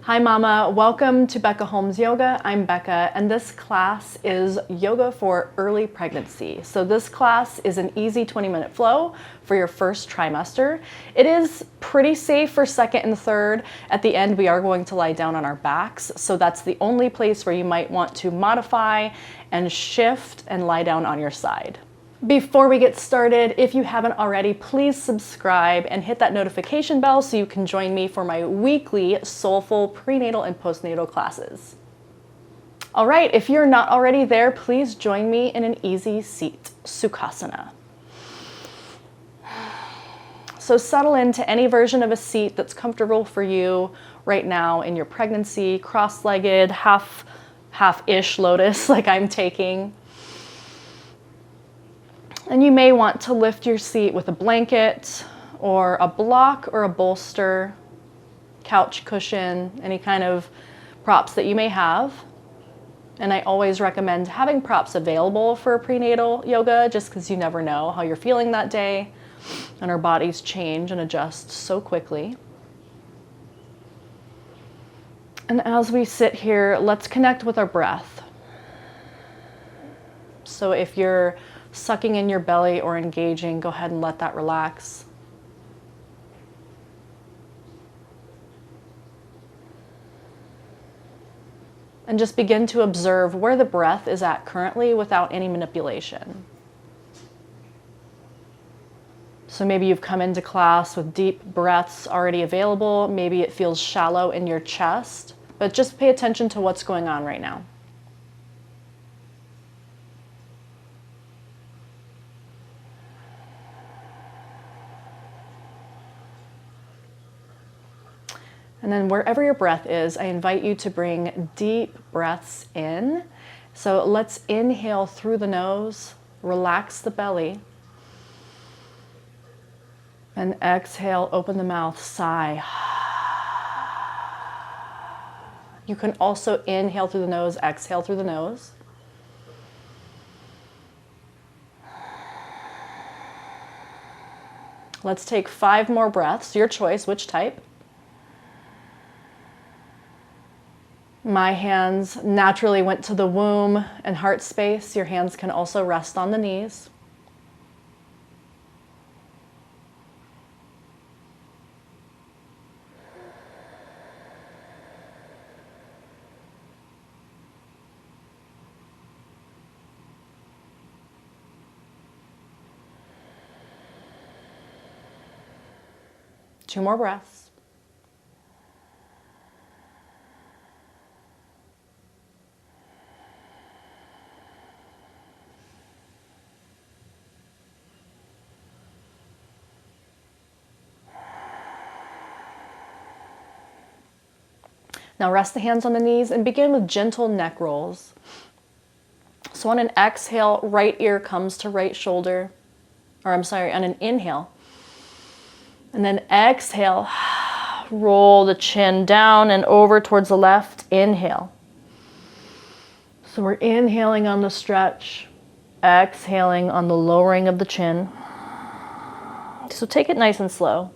Hi Mama, welcome to Becca Holmes Yoga. I'm Becca and this class is yoga for early pregnancy. So this class is an easy 20-minute flow for your first trimester. It is pretty safe for second and third. At the end we are going to lie down on our backs, so that's the only place where you might want to modify and shift and lie down on your side. Before we get started, if you haven't already, please subscribe and hit that notification bell so you can join me for my weekly soulful prenatal and postnatal classes. All right, if you're not already there, please join me in an easy seat, Sukhasana. So settle into any version of a seat that's comfortable for you right now in your pregnancy, cross-legged, half-ish lotus like I'm taking. And you may want to lift your seat with a blanket or a block or a bolster, couch cushion, any kind of props that you may have. And I always recommend having props available for prenatal yoga just because you never know how you're feeling that day and our bodies change and adjust so quickly. And as we sit here, let's connect with our breath. So if you're sucking in your belly or engaging, go ahead and let that relax. And just begin to observe where the breath is at currently without any manipulation. So maybe you've come into class with deep breaths already available. Maybe it feels shallow in your chest, but just pay attention to what's going on right now. And then wherever your breath is, I invite you to bring deep breaths in. So let's inhale through the nose, relax the belly. And exhale, open the mouth, sigh. You can also inhale through the nose, exhale through the nose. Let's take 5 more breaths, your choice, which type. My hands naturally went to the womb and heart space. Your hands can also rest on the knees. Two more breaths. Now rest the hands on the knees and begin with gentle neck rolls. So on an exhale, right ear comes to right shoulder, or I'm sorry, on an inhale. And then exhale, roll the chin down and over towards the left, inhale. So we're inhaling on the stretch, exhaling on the lowering of the chin. So take it nice and slow.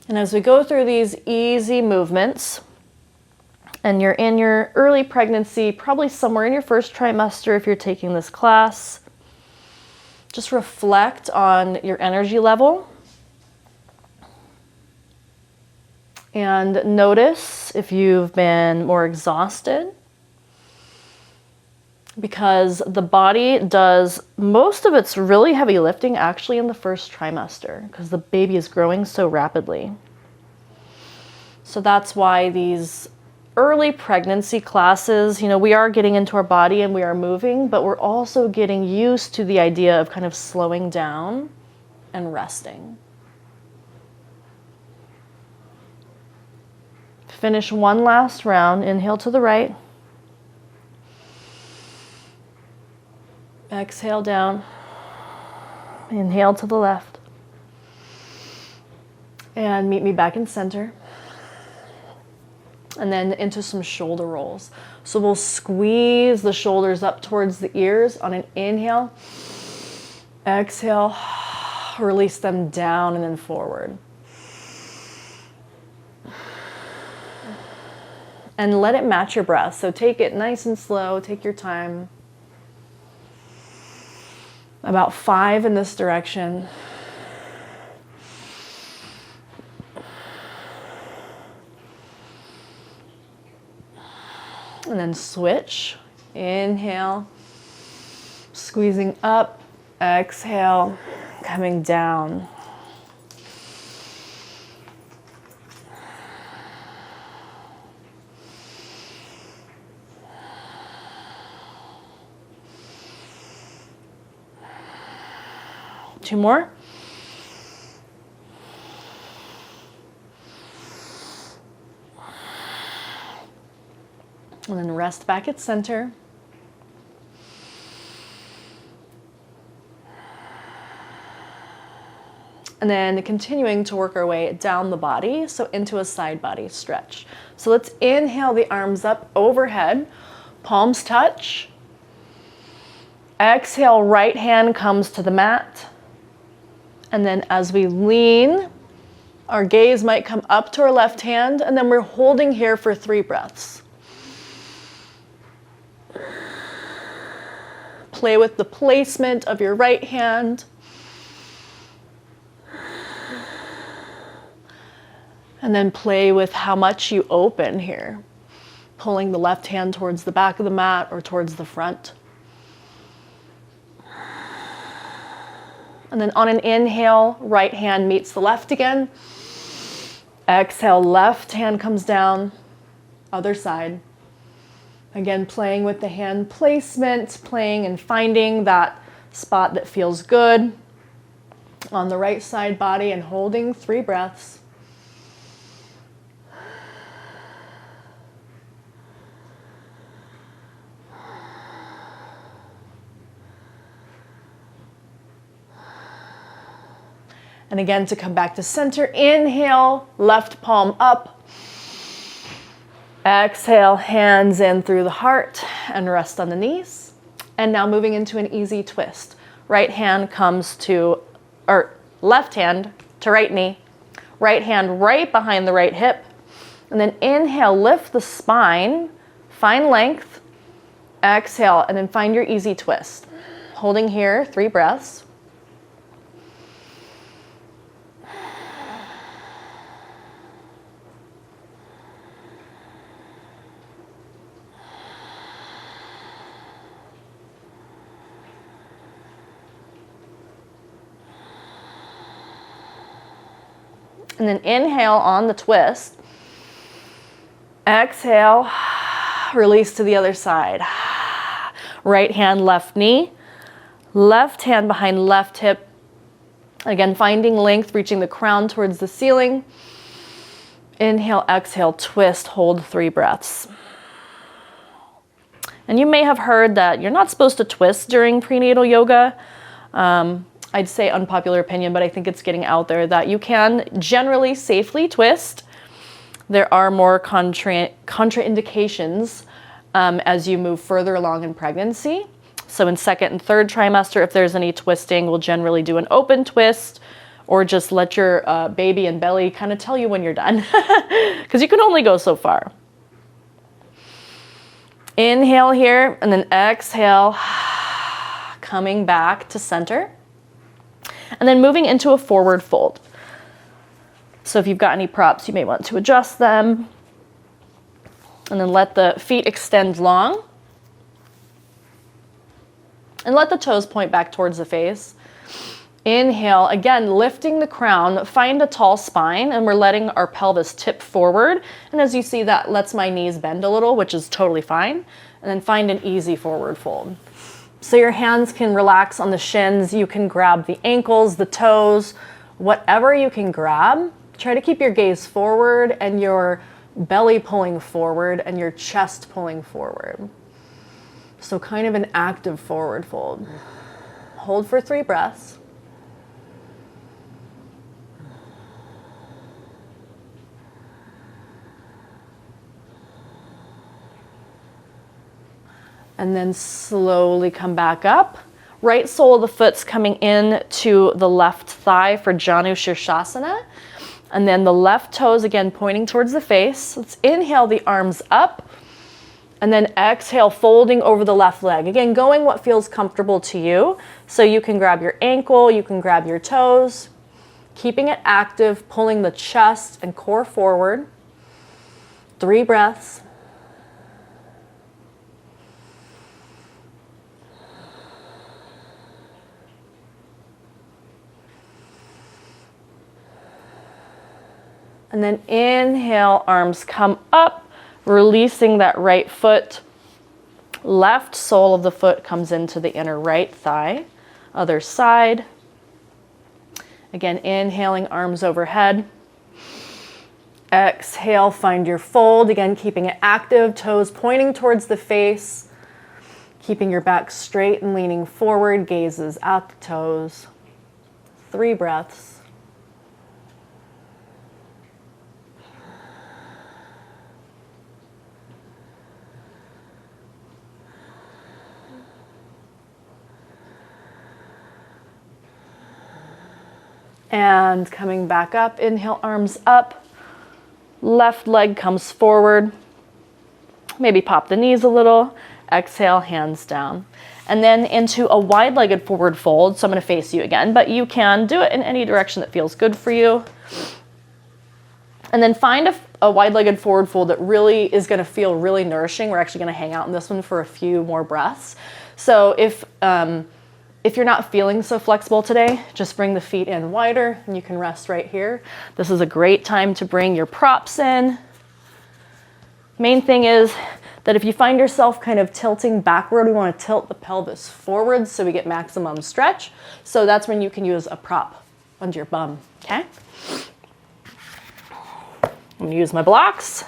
And as we go through these easy movements, and you're in your early pregnancy, probably somewhere in your first trimester if you're taking this class, just reflect on your energy level. And notice if you've been more exhausted, because the body does most of its really heavy lifting actually in the first trimester because the baby is growing so rapidly. So that's why these early pregnancy classes, we are getting into our body and we are moving, but we're also getting used to the idea of kind of slowing down and resting. Finish one last round. Inhale to the right. Exhale down. Inhale to the left. And meet me back in center. And then into some shoulder rolls. So we'll squeeze the shoulders up towards the ears on an inhale. Exhale, release them down and then forward. And let it match your breath. So take it nice and slow, take your time. About 5 in this direction. And then switch. Inhale, squeezing up, exhale, coming down. Two more. And then rest back at center. And then continuing to work our way down the body, so into a side body stretch. So let's inhale the arms up overhead, palms touch. Exhale, right hand comes to the mat. And then as we lean, our gaze might come up to our left hand, and then we're holding here for 3 breaths. Play with the placement of your right hand. And then play with how much you open here, pulling the left hand towards the back of the mat or towards the front. And then on an inhale, right hand meets the left again. Exhale, left hand comes down, other side. Again, playing with the hand placement, playing and finding that spot that feels good on the right side body and holding 3 breaths. And again, to come back to center, inhale, left palm up. Exhale, hands in through the heart and rest on the knees. And now moving into an easy twist. Right hand comes to, or left hand to right knee. Right hand right behind the right hip. And then inhale, lift the spine, find length. Exhale, and then find your easy twist. Holding here, 3 breaths. And then inhale on the twist. Exhale, release to the other side. Right hand, left knee. Left hand behind left hip. Again, finding length, reaching the crown towards the ceiling. Inhale, exhale, twist, hold 3 breaths. And you may have heard that you're not supposed to twist during prenatal yoga. I'd say unpopular opinion, but I think it's getting out there that you can generally safely twist. There are more contraindications as you move further along in pregnancy. So in 2nd and 3rd trimester, if there's any twisting, we'll generally do an open twist or just let your baby and belly kind of tell you when you're done because you can only go so far. Inhale here and then exhale, coming back to center. And then moving into a forward fold. So if you've got any props, you may want to adjust them. And then let the feet extend long. And let the toes point back towards the face. Inhale, again, lifting the crown, find a tall spine, and we're letting our pelvis tip forward. And as you see, that lets my knees bend a little, which is totally fine. And then find an easy forward fold. So your hands can relax on the shins, you can grab the ankles, the toes, whatever you can grab. Try to keep your gaze forward and your belly pulling forward and your chest pulling forward. So kind of an active forward fold. Hold for 3 breaths. And then slowly come back up. Right sole of the foot's coming in to the left thigh for Janu Shirshasana. And then the left toes again pointing towards the face. Let's inhale the arms up. And then exhale, folding over the left leg. Again, going what feels comfortable to you. So you can grab your ankle, you can grab your toes. Keeping it active, pulling the chest and core forward. 3 breaths. And then inhale, arms come up, releasing that right foot. Left sole of the foot comes into the inner right thigh. Other side. Again, inhaling, arms overhead. Exhale, find your fold. Again, keeping it active, toes pointing towards the face. Keeping your back straight and leaning forward, gazes at the toes. 3 breaths. And coming back up, inhale, arms up. Left leg comes forward. Maybe pop the knees a little. Exhale, hands down. And then into a wide-legged forward fold. So I'm going to face you again, but you can do it in any direction that feels good for you. And then find a wide-legged forward fold that really is going to feel really nourishing. We're actually going to hang out in this one for a few more breaths. So if you're not feeling so flexible today, just bring the feet in wider and you can rest right here. This is a great time to bring your props in. Main thing is that if you find yourself kind of tilting backward, we want to tilt the pelvis forward so we get maximum stretch. So that's when you can use a prop under your bum, okay? I'm gonna use my blocks.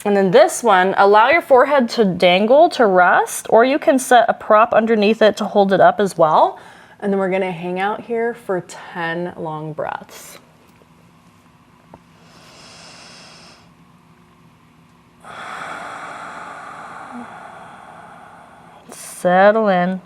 And then this one, allow your forehead to dangle to rest, or you can set a prop underneath it to hold it up as well. And then we're gonna hang out here for 10 long breaths. Settle in.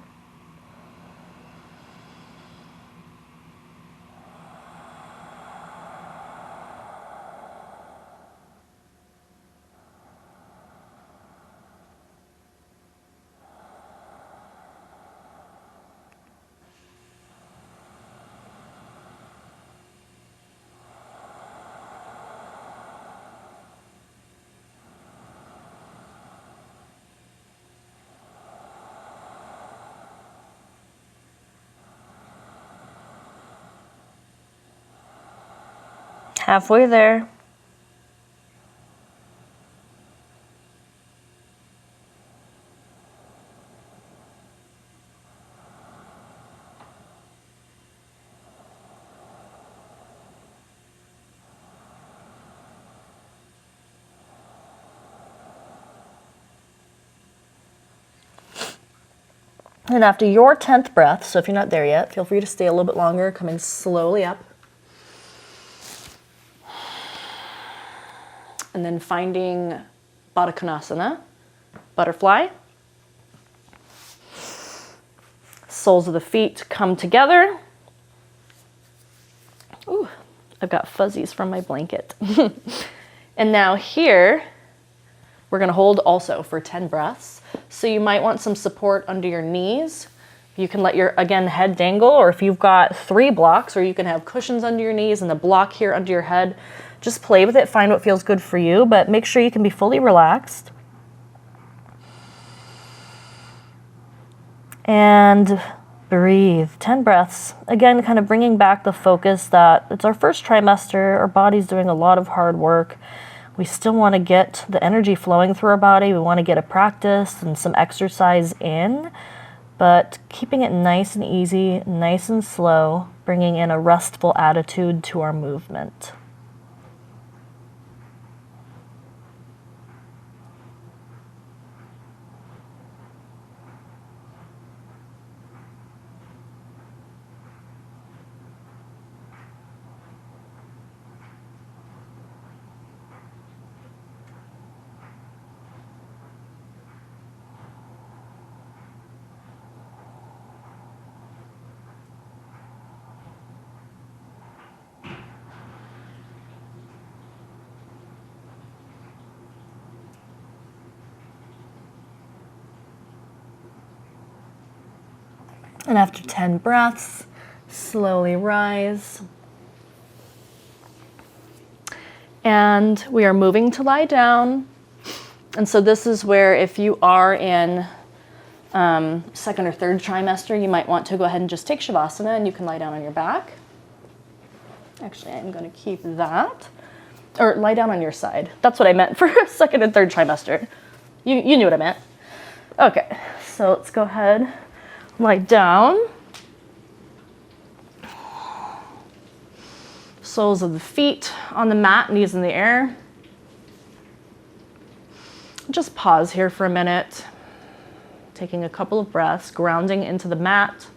Halfway there. And after your 10th breath, so if you're not there yet, feel free to stay a little bit longer, coming slowly up. And then finding Baddha Konasana, butterfly. Soles of the feet come together. Ooh, I've got fuzzies from my blanket. And now here, we're gonna hold also for 10 breaths. So you might want some support under your knees. You can let your, again, head dangle, or if you've got 3 blocks, or you can have cushions under your knees and a block here under your head. Just play with it, find what feels good for you, but make sure you can be fully relaxed. And breathe, 10 breaths. Again, kind of bringing back the focus that it's our first trimester, our body's doing a lot of hard work. We still want to get the energy flowing through our body. We want to get a practice and some exercise in, but keeping it nice and easy, nice and slow, bringing in a restful attitude to our movement. And after 10 breaths, slowly rise. And we are moving to lie down. And so this is where if you are in second or third trimester, you might want to go ahead and just take Shavasana and you can lie down on your back. Actually, I'm going to keep that. Or lie down on your side. That's what I meant for second and third trimester. You knew what I meant. Okay, so let's go ahead, lie down. Soles of the feet on the mat, knees in the air. Just pause here for a minute, taking a couple of breaths, grounding into the mat,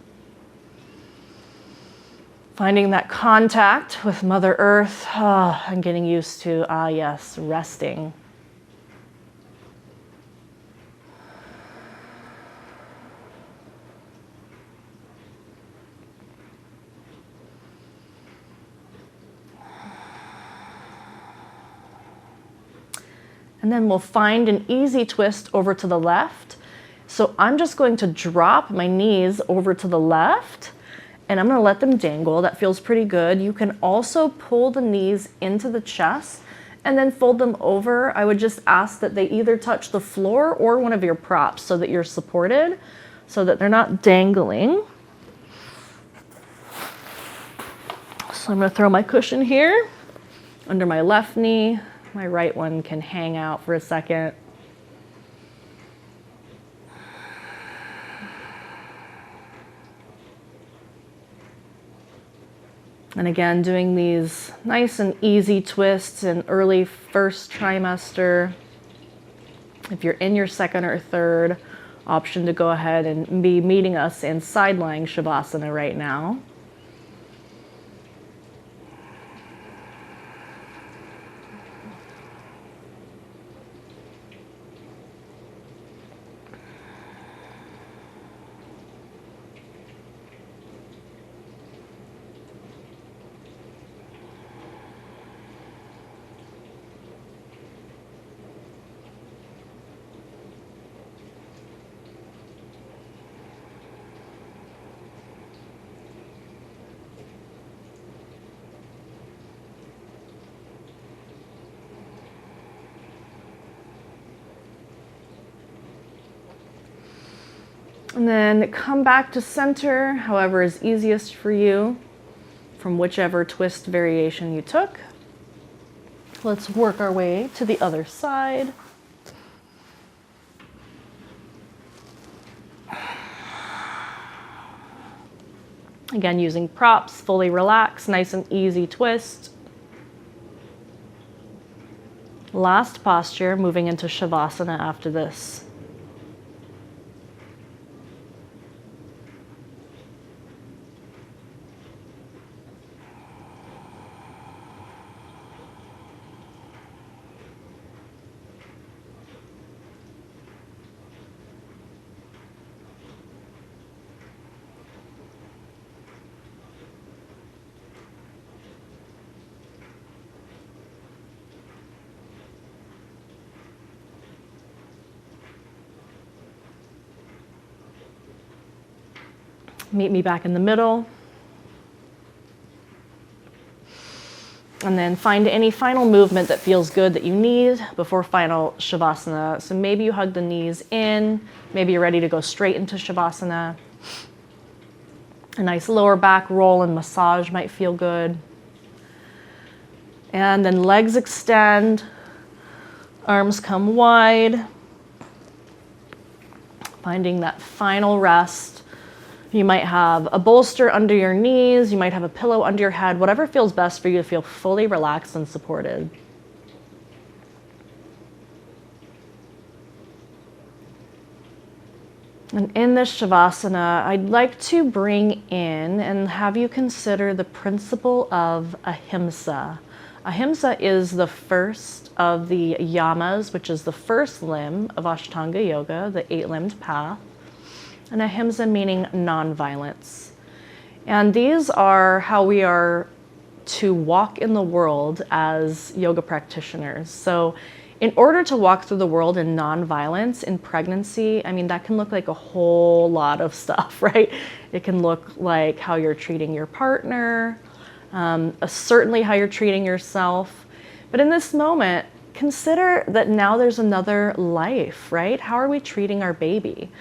finding that contact with Mother Earth, and getting used to, yes, resting. And then we'll find an easy twist over to the left. So I'm just going to drop my knees over to the left and I'm going to let them dangle. That feels pretty good. You can also pull the knees into the chest and then fold them over. I would just ask that they either touch the floor or one of your props so that you're supported, so that they're not dangling. So I'm going to throw my cushion here under my left knee. My right one can hang out for a second. And again, doing these nice and easy twists in early first trimester. If you're in your second or third, option to go ahead and be meeting us in side lying Shavasana right now. And then come back to center, however is easiest for you, from whichever twist variation you took. Let's work our way to the other side. Again, using props, fully relax, nice and easy twist. Last posture, moving into Shavasana after this. Meet me back in the middle. And then find any final movement that feels good that you need before final Shavasana. So maybe you hug the knees in, maybe you're ready to go straight into Shavasana. A nice lower back roll and massage might feel good. And then legs extend, arms come wide. Finding that final rest. You might have a bolster under your knees, you might have a pillow under your head, whatever feels best for you to feel fully relaxed and supported. And in this Shavasana, I'd like to bring in and have you consider the principle of ahimsa. Ahimsa is the first of the yamas, which is the first limb of Ashtanga Yoga, the 8-limbed path. And ahimsa meaning non-violence. And these are how we are to walk in the world as yoga practitioners. So In order to walk through the world in nonviolence in pregnancy, I mean, that can look like a whole lot of stuff, right? It can look like how you're treating your partner, certainly how you're treating yourself. But in this moment, consider that now there's another life, right? How are we treating our baby?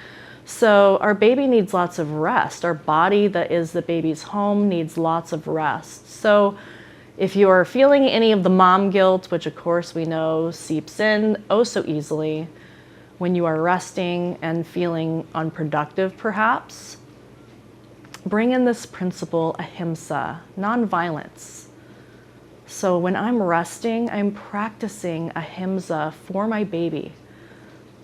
So our baby needs lots of rest. Our body that is the baby's home needs lots of rest. So if you are feeling any of the mom guilt, which of course we know seeps in oh so easily when you are resting and feeling unproductive perhaps, bring in this principle, ahimsa, nonviolence. So when I'm resting, I'm practicing ahimsa for my baby.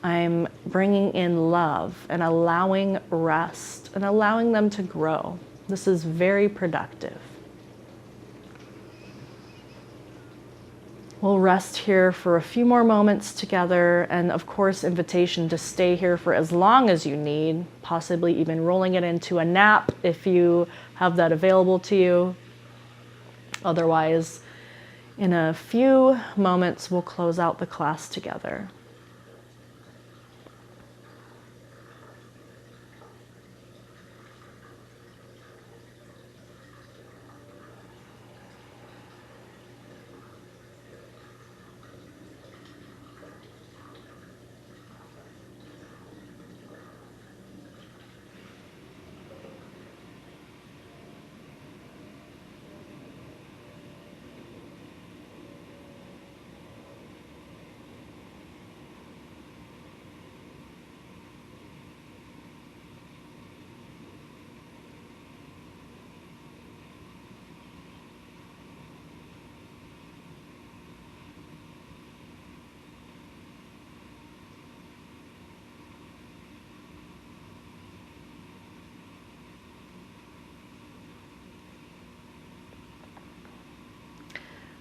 I'm bringing in love and allowing rest and allowing them to grow. This is very productive. We'll rest here for a few more moments together, and of course, invitation to stay here for as long as you need, possibly even rolling it into a nap if you have that available to you. Otherwise, in a few moments, we'll close out the class together.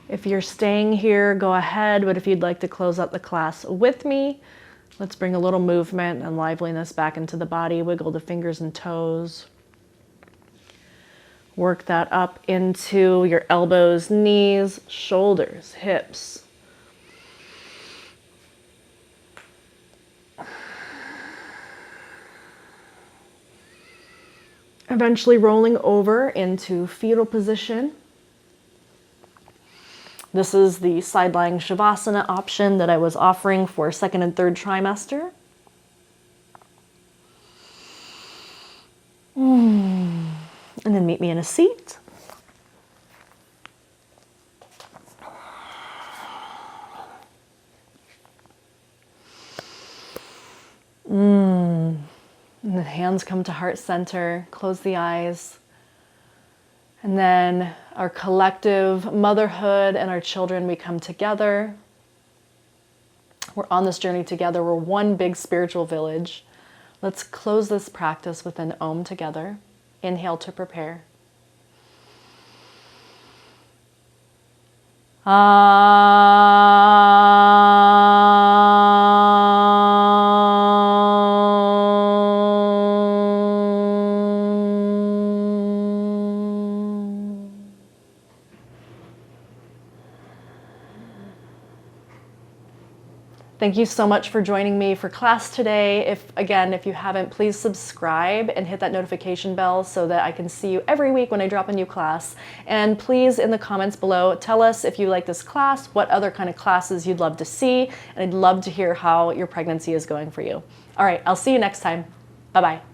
If you're staying here, go ahead, but if you'd like to close out the class with me, let's bring a little movement and liveliness back into the body. Wiggle the fingers and toes. Work that up into your elbows, knees, shoulders, hips. Eventually rolling over into fetal position. This is the side-lying savasana option that I was offering for second and third trimester. And then meet me in a seat. And the hands come to heart center, close the eyes. And then our collective motherhood and our children, we come together. We're on this journey together. We're one big spiritual village. Let's close this practice with an Om together. Inhale to prepare. Thank you so much for joining me for class today. If you haven't, please subscribe and hit that notification bell so that I can see you every week when I drop a new class. And please, in the comments below, tell us if you like this class, what other kind of classes you'd love to see, and I'd love to hear how your pregnancy is going for you. All right, I'll see you next time. Bye-bye.